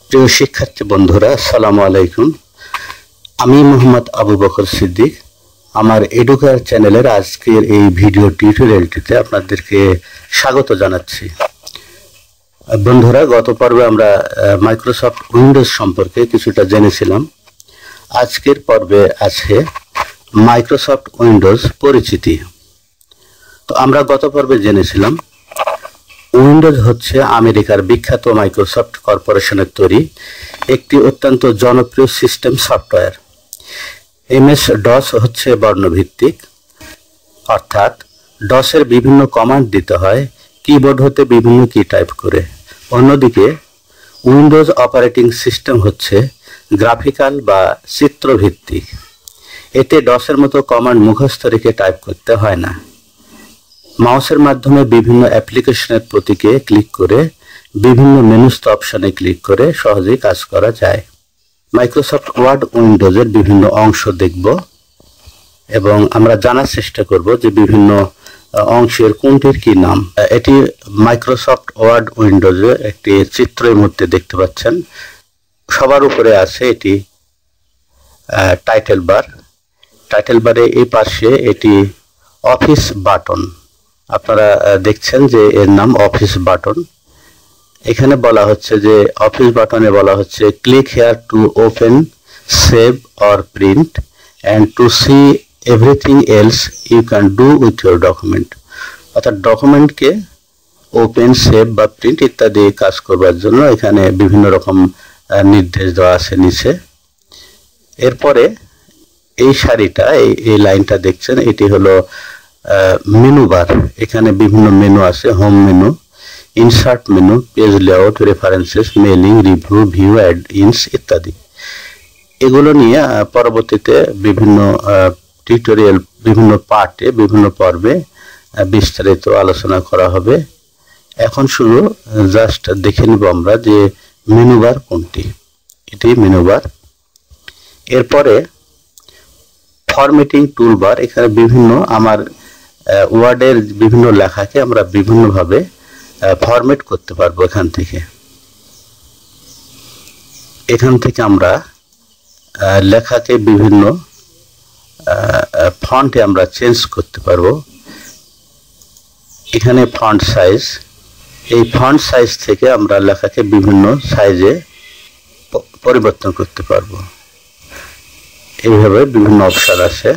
প্রিয় শিক্ষার্থী বন্ধুরা, আসসালামু আলাইকুম। আমি মোহাম্মদ আবু বকর সিদ্দিক। আমার এডুকেয়ার চ্যানেলের আজকের এই ভিডিও টিউটোরিয়ালটিতে আপনাদেরকে স্বাগত জানাচ্ছি। বন্ধুরা, গত পর্বে আমরা মাইক্রোসফট উইন্ডোজ সম্পর্কে কিছুটা জেনেছিলাম। আজকের পর্বে আছে মাইক্রোসফট উইন্ডোজ পরিচিতি। তো আমরা গত পর্বে জেনেছিলাম উইন্ডোজ হচ্ছে আমেরিকার বিখ্যাত মাইক্রোসফট কর্পোরেশনের তৈরি একটি অত্যন্ত জনপ্রিয় সিস্টেম সফটওয়্যার। MS DOS হচ্ছে বর্ণভিত্তিক, অর্থাৎ ডসের বিভিন্ন কমান্ড দিতে হয় কিবোর্ড হতে বিভিন্ন কি টাইপ করে। অন্যদিকে উইন্ডোজ অপারেটিং সিস্টেম হচ্ছে গ্রাফিক্যাল বা চিত্রভিত্তিক। এতে ডসের মতো কমান্ড মুখস্থ রেখে টাইপ করতে হয় না। মাউসের মাধ্যমে বিভিন্ন অ্যাপ্লিকেশনের প্রতীকে ক্লিক করে বিভিন্ন মেনুস্থ অপশনে ক্লিক করে সহজেই কাজ করা যায়। মাইক্রোসফট ওয়ার্ড উইন্ডোজের বিভিন্ন অংশ দেখব এবং আমরা জানার চেষ্টা করব যে বিভিন্ন অংশের কোনটির কি নাম। এটি মাইক্রোসফট ওয়ার্ড উইন্ডোজে একটি চিত্রের মধ্যে দেখতে পাচ্ছেন। সবার উপরে আছে এটি টাইটেল বার। টাইটেল বারে এই পাশে এটি অফিস বাটন। আপনারা দেখছেন যে এর নাম অফিস বাটন। এখানে বলা হচ্ছে যে অফিস বাটনে বলা হচ্ছে click here to open, save or print and to see everything else you can do with your document. অর্থাৎ ডকুমেন্টকে ওপেন, সেভ বা প্রিন্ট ইত্যাদি কাজ করবার জন্য এখানে বিভিন্ন রকম নির্দেশ দেওয়া আছে নিচে। এরপরে এই সারিটা, এই লাইনটা দেখছেন, এটি হলো মেনু বার। এখানে বিভিন্ন মেনু আছে, home menu, insert menu, page layout, references, mailing, review, view, add ins ইত্যাদি। এগুলো নিয়ে পরবর্তীতে বিভিন্ন টিউটোরিয়াল, বিভিন্ন পার্টে, বিভিন্ন পর্বে বিস্তারিত আলোচনা করা হবে। এখন শুধু জাস্ট দেখে নিব আমরা যে মেনু বার কোনটি। এটি মেনু বার। এরপরে ফরম্যাটিং টুলবার। এখানে বিভিন্ন আমার ওয়ার্ডের বিভিন্ন লেখাকে আমরা বিভিন্নভাবে ফরম্যাট করতে পারবো। এখান থেকে আমরা লেখাকে বিভিন্ন ফন্টে আমরা চেঞ্জ করতে পারবো। এখানে ফন্ট সাইজ, এই ফন্ট সাইজ থেকে আমরা লেখাকে বিভিন্ন সাইজে পরিবর্তন করতে পারবো। এইভাবে বিভিন্ন অপশন আছে।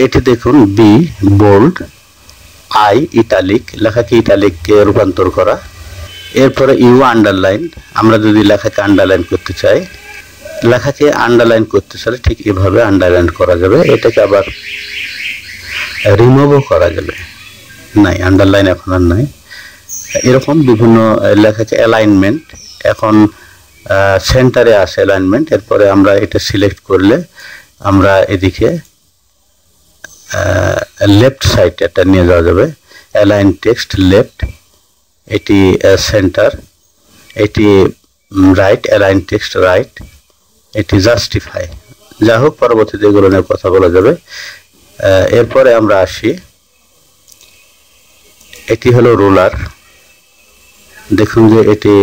এটি দেখুন বি বোল্ড, আই ইটালিক, লেখাকে ইটালিককে রূপান্তর করা। এরপরে ইউ আন্ডারলাইন, আমরা যদি লেখাকে আন্ডারলাইন করতে চাই, লেখাকে আন্ডারলাইন করতে চাইলে ঠিক এভাবে আন্ডারলাইন করা যাবে। এটাকে আবার রিমুভও করা যাবে। নাই, আন্ডারলাইন এখন আর নাই। এরকম বিভিন্ন লেখাকে অ্যালাইনমেন্ট, এখন সেন্টারে আসে অ্যালাইনমেন্ট। এরপরে আমরা এটা সিলেক্ট করলে আমরা এদিকে লেফট সাইড এটা নিয়ে যাওয়া যাবে। অ্যালাইন টেক্সট লেফট, এটি সেন্টার, এটি রাইট, অ্যালাইন টেক্সট রাইট, এটি জাস্টিফাই। যা হোক, পরবর্তীতে এগুলো নিয়ে কথা বলা যাবে। এরপরে আমরা আসি, এটি হলো রোলার। দেখুন যে এটি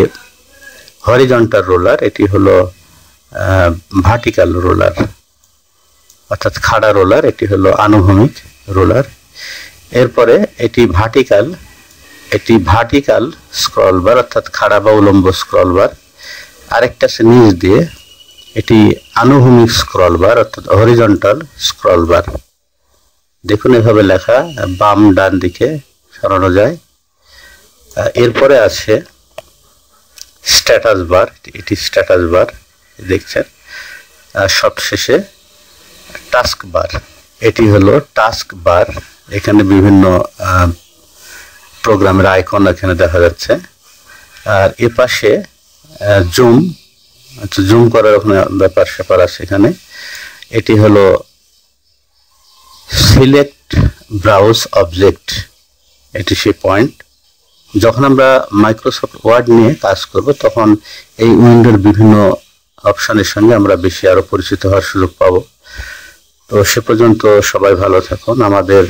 হরিজন্টাল রোলার, এটি হলো ভার্টিক্যাল রোলার, অর্থাৎ খাড়া রোলার। এটি হলো আনুভূমিক রোলার। এরপরে এটি ভার্টিক্যাল স্ক্রল বার, অর্থাৎ খাড়া বা উলম্ব স্ক্রল বার। আরেকটা আছে নিচ দিয়ে, এটি আনুভূমিক স্ক্রল বার, অর্থাৎ হরিজন্টাল স্ক্রল বার। দেখুন এভাবে লেখা বাম ডান দিকে সরানো যায়। এরপরে আছে স্ট্যাটাস বার, এটি স্ট্যাটাস বার দেখছেন। সবশেষে টাস্ক বার, এটি হলো টাস্ক বার। এখানে বিভিন্ন প্রোগ্রামের আইকন এখানে দেখা যাচ্ছে। আর এ পাশে জুম করার ওখানে ব্যাপার স্যাপার আছে এখানে। এটি হলো সিলেক্ট ব্রাউজ অবজেক্ট, এটি সেই পয়েন্ট। যখন আমরা মাইক্রোসফট ওয়ার্ড নিয়ে কাজ করব তখন এই উইন্ডোর বিভিন্ন অপশনের সঙ্গে আমরা বেশি আরো পরিচিত হওয়ার সুযোগ পাবো। তো সে পর্যন্ত সবাই ভালো থাকুন। আমাদের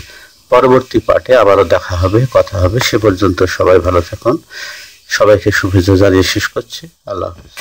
পরবর্তী পার্টে আবারও দেখা হবে, কথা হবে। সে পর্যন্ত সবাই ভালো থাকুন। সবাইকে শুভেচ্ছা জানিয়ে শেষ করছি। আল্লাহ হাফেজ।